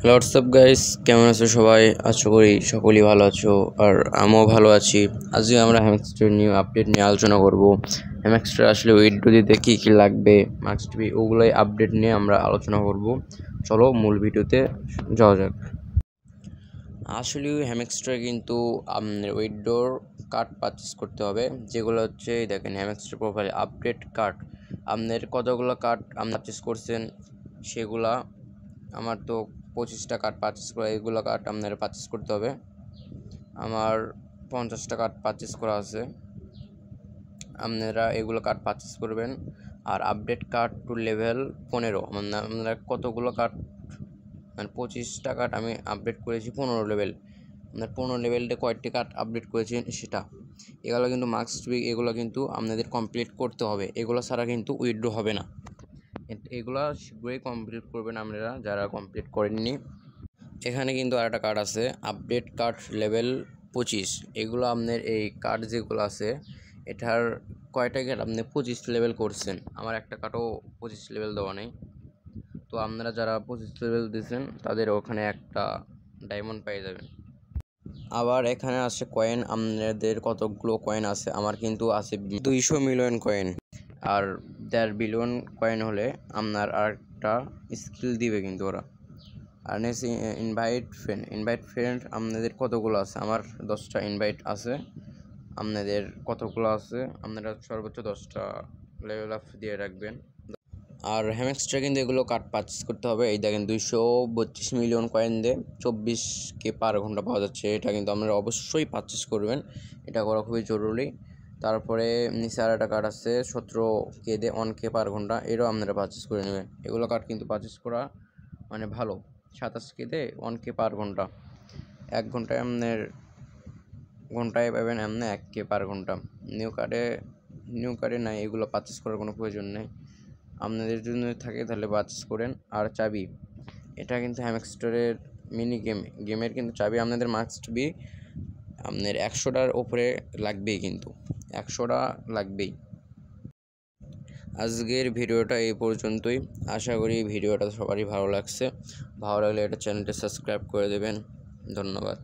WhatsApp guys, কেমন আছো সবাই? আশা করি সকলেই ভালো আছো আর আমিও ভালো আছি। আজকে আমরা হ্যামস্টার নিউ আপডেট নিয়ে আলোচনা করব। হ্যামস্টার আসলে উইন্ডো দিতে কী কী লাগবে, মাস্ট বি, ওগুলোই আপডেট নিয়ে আমরা আলোচনা করব। চলো মূল ভিডিওতে যাওয়া যাক। আসলে হ্যামস্টার কিন্তু আপনার উইন্ডোর কার্ড পারচেস করতে হবে, যেগুলো হচ্ছে দেখেন হ্যামস্টার প্রোফাইল আপডেট কার্ড। আপনার কতগুলো কার্ড আপনি পারচেস করছেন সেগুলা, আমার তো 25টা কার্ড পারচেস করা, এগুলো কার্ড আপনারা পারচেস করতে হবে। আমার 50টা কার্ড পারচেস করা আছে, আপনারা এগুলো কার্ড পারচেস করবেন। আর আপডেট কার্ড টু লেভেল 15, মানে আপনারা কতগুলো কার্ড, মানে 25টা কার্ড আমি আপডেট করেছি 15 লেভেল। আপনার 15 লেভেলটা কয়েকটি কার্ড আপডেট করেছেন সেটা, এগুলো কিন্তু মাস্ট বি, এগুলো কিন্তু আপনাদের কমপ্লিট করতে হবে। এগুলো ছাড়া কিন্তু উইথড্র হবে না। এগুলো শীঘ্রই কমপ্লিট করবেন আপনারা যারা কমপ্লিট করেননি। এখানে কিন্তু আরেকটা কার্ড আছে, আপডেট কার্ড লেভেল 25। এগুলো আপনার এই কার্ড যেগুলো আছে, এটার কয়টা কার্ড আপনি 25 লেভেল করছেন, আমার একটা কার্ডও 25 লেভেল দেওয়া নেই। তো আপনারা যারা 25 লেভেল দিয়েছেন তাদের ওখানে একটা ডায়মন্ড পেয়ে যাবেন। আবার এখানে আছে কয়েন, আপনাদের কতগুলো কয়েন আছে, আমার কিন্তু আছে 200 মিলিয়ন কয়েন। আর 1.5 বিলিয়ন কয়েন হলে আপনার আরেকটা স্কিল দিবে কিন্তু ওরা। আর নেক্সট ইনভাইট ফ্রেন্ড আপনাদের কতগুলো আছে, আমার 10টা ইনভাইট আছে। আপনাদের কতগুলো আছে, আপনারা সর্বোচ্চ 10টা লেভেল আপ দিয়ে রাখবেন। আর হ্যামস্টার কিন্তু এগুলো কার্ড পারচেস করতে হবে। এই দেখেন 232 মিলিয়ন কয়েন দিয়ে 24K পার ঘন্টা পাওয়া যাচ্ছে। এটা কিন্তু আপনারা অবশ্যই পারচেস করবেন, এটা করা খুবই জরুরি। তারপরে নিচে আর একটা কার্ড আছে 17K দিয়ে 1K পার ঘন্টা, এরও আপনারা পারচেস করে নেবেন। এগুলো কার্ড কিন্তু পারচেস করা মানে ভালো। 27K দিয়ে 1K পার ঘন্টা, 1 ঘন্টায় আপনার ঘন্টায় পাবেন আপনি 1K পার ঘন্টা। নিউ কার্ডে নাই, এগুলো পারচেস করার কোনো প্রয়োজন নেই। আপনাদের জন্য থাকে তাহলে পারচেস করেন। আর চাবি, এটা কিন্তু হ্যামস্টারের মিনি গেমের কিন্তু চাবি আপনাদের মাস্ট বি, আপনার 100টার ওপরে লাগবেই, কিন্তু 100টা লাগবেই। আজকের ভিডিওটা এই পর্যন্তই। আশা করি ভিডিওটা সবারই ভালো লাগছে। ভালো লাগলে এটা চ্যানেলটা সাবস্ক্রাইব করে দেবেন। ধন্যবাদ।